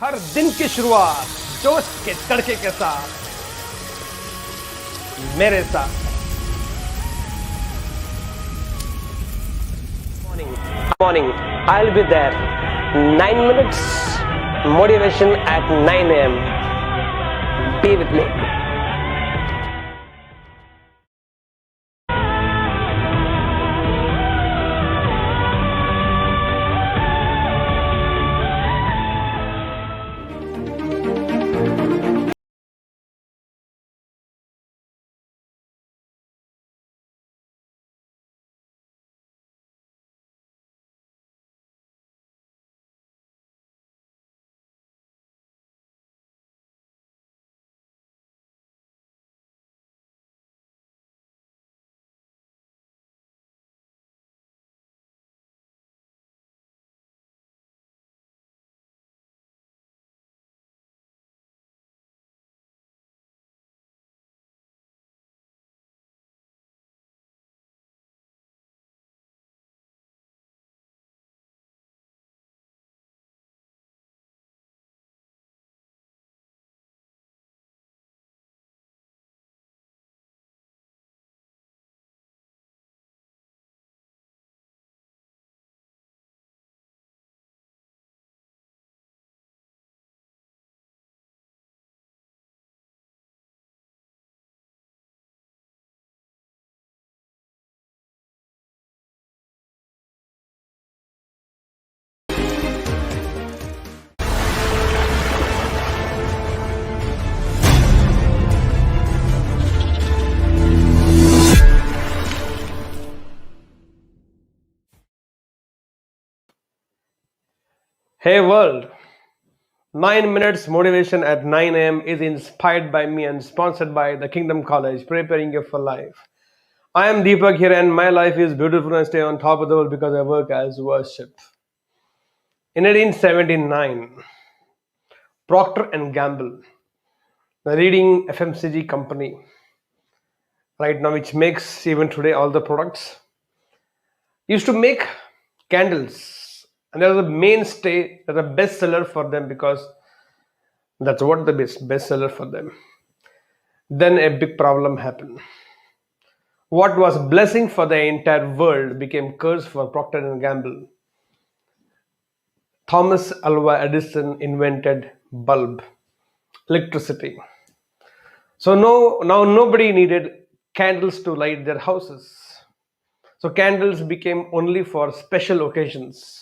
हर दिन की शुरुआत जोश के तड़के के साथ मेरे साथ Morning. I'll be there. 9 minutes motivation at 9 a.m. Be with me. Hey world, 9 minutes motivation at 9 a.m. is inspired by me and sponsored by the Kingdom College, preparing you for life. I am Deepak here and my life is beautiful and stay on top of the world because I work as worship. In 1879, Procter and Gamble, the leading FMCG company right now which makes even today all the products, used to make candles, and they're the mainstay, they're the bestseller for them because that's what the bestseller for them. Then a big problem happened. What was blessing for the entire world became curse for Procter and Gamble. Thomas Alva Edison invented bulb, electricity. So now nobody needed candles to light their houses. So candles became only for special occasions.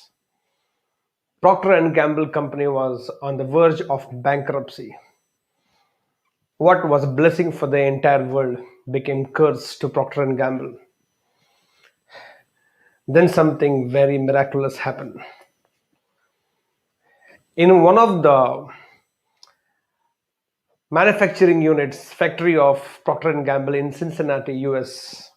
Procter and Gamble company was on the verge of bankruptcy. What was blessing for the entire world became curse to Procter and Gamble. Then something very miraculous happened. In one of the manufacturing units, factory of Procter and Gamble in Cincinnati, US,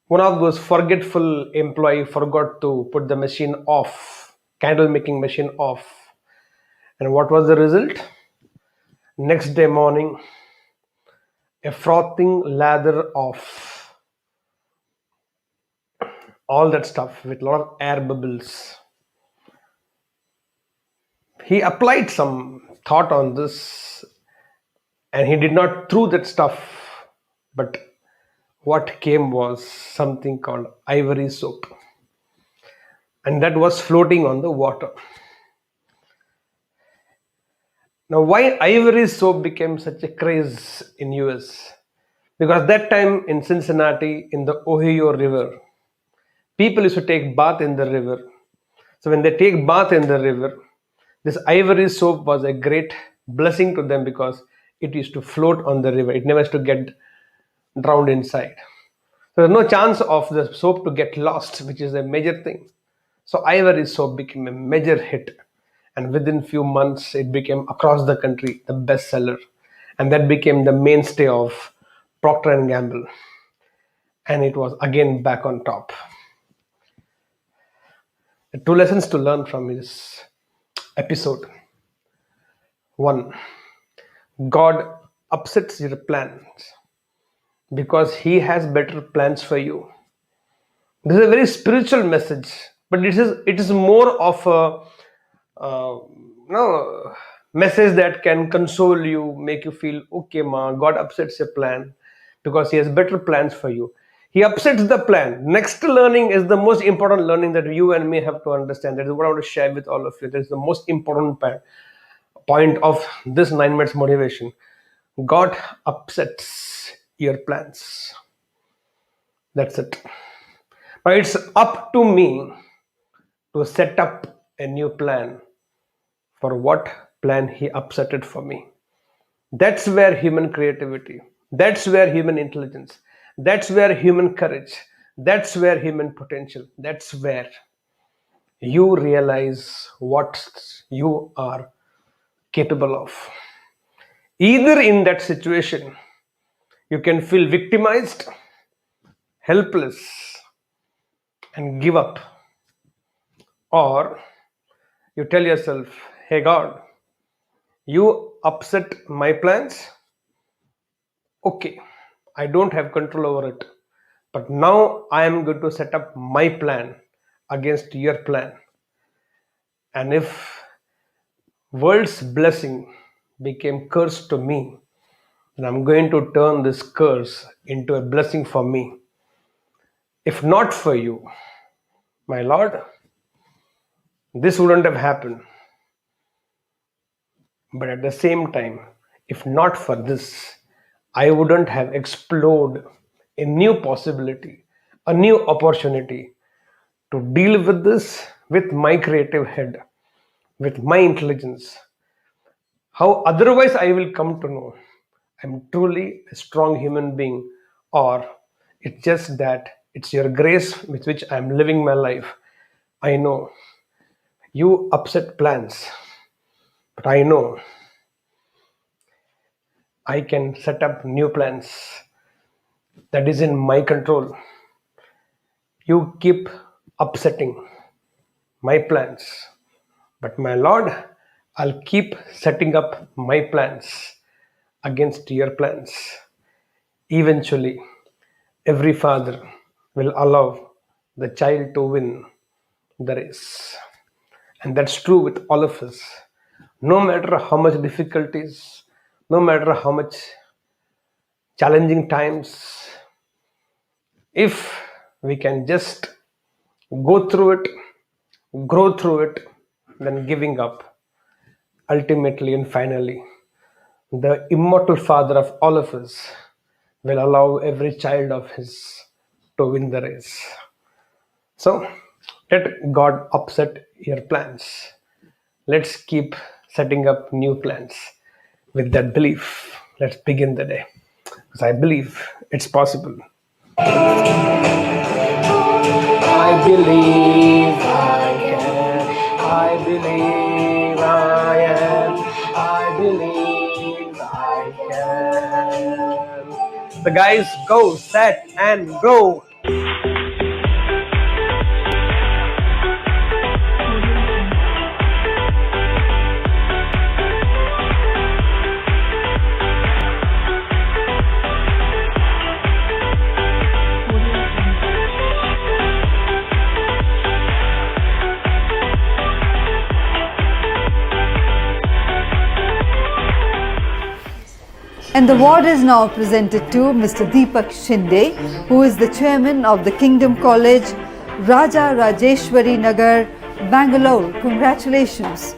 one of those forgetful employee forgot to put the machine off, candle making machine off. And what was the result? Next day morning, a frothing lather of all that stuff with a lot of air bubbles. He applied some thought on this and he did not throw that stuff, but what came was something called ivory soap, and that was floating on the water. Now, why ivory soap became such a craze in US? Because that time in Cincinnati, in the Ohio River, people used to take bath in the river. So when they take bath in the river, this ivory soap was a great blessing to them because it used to float on the river. It never used to get drowned inside. So there's no chance of the soap to get lost, which is a major thing. So ivory soap became a major hit, and within few months it became across the country the bestseller, and that became the mainstay of Procter and Gamble, and it was again back on top. The two lessons to learn from this episode. One, God upsets your plans because He has better plans for you. This is a very spiritual message, but it is more of a no message that can console you, make you feel okay, ma. God upsets your plan because He has better plans for you. He upsets the plan. Next learning is the most important learning that you and me have to understand. That is what I want to share with all of you. That is the most important point of this 9 minutes motivation. God upsets your plans. That's it. Now it's up to me to set up a new plan for what plan He upset it for me. That's where human creativity, that's where human intelligence, that's where human courage, that's where human potential, that's where you realize what you are capable of. Either in that situation, you can feel victimized, helpless, and give up, or you tell yourself, hey God, you upset my plans. Okay, I don't have control over it. But now I am going to set up my plan against your plan. And if world's blessing became curse to me, then I'm going to turn this curse into a blessing for me. If not for you, my Lord, this wouldn't have happened. But at the same time, if not for this, I wouldn't have explored a new possibility, a new opportunity to deal with this with my creative head, with my intelligence. How otherwise I will come to know I'm truly a strong human being, or it's just that it's your grace with which I'm living my life. I know you upset plans, but I know I can set up new plans that is in my control. You keep upsetting my plans, but my Lord, I'll keep setting up my plans against your plans. Eventually, every father will allow the child to win the race. And that's true with all of us. No matter how much difficulties, no matter how much challenging times, if we can just go through it, grow through it, then giving up, ultimately and finally, the immortal Father of all of us will allow every child of his to win the race. So let God upset your plans. Let's keep setting up new plans with that belief. Let's begin the day because I believe it's possible. I believe I can. I believe I am. I believe I can. So, guys, go, set, and go. And the award is now presented to Mr. Deepak Shinde, who is the chairman of the Kingdom College, Raja Rajeshwari Nagar, Bangalore. Congratulations.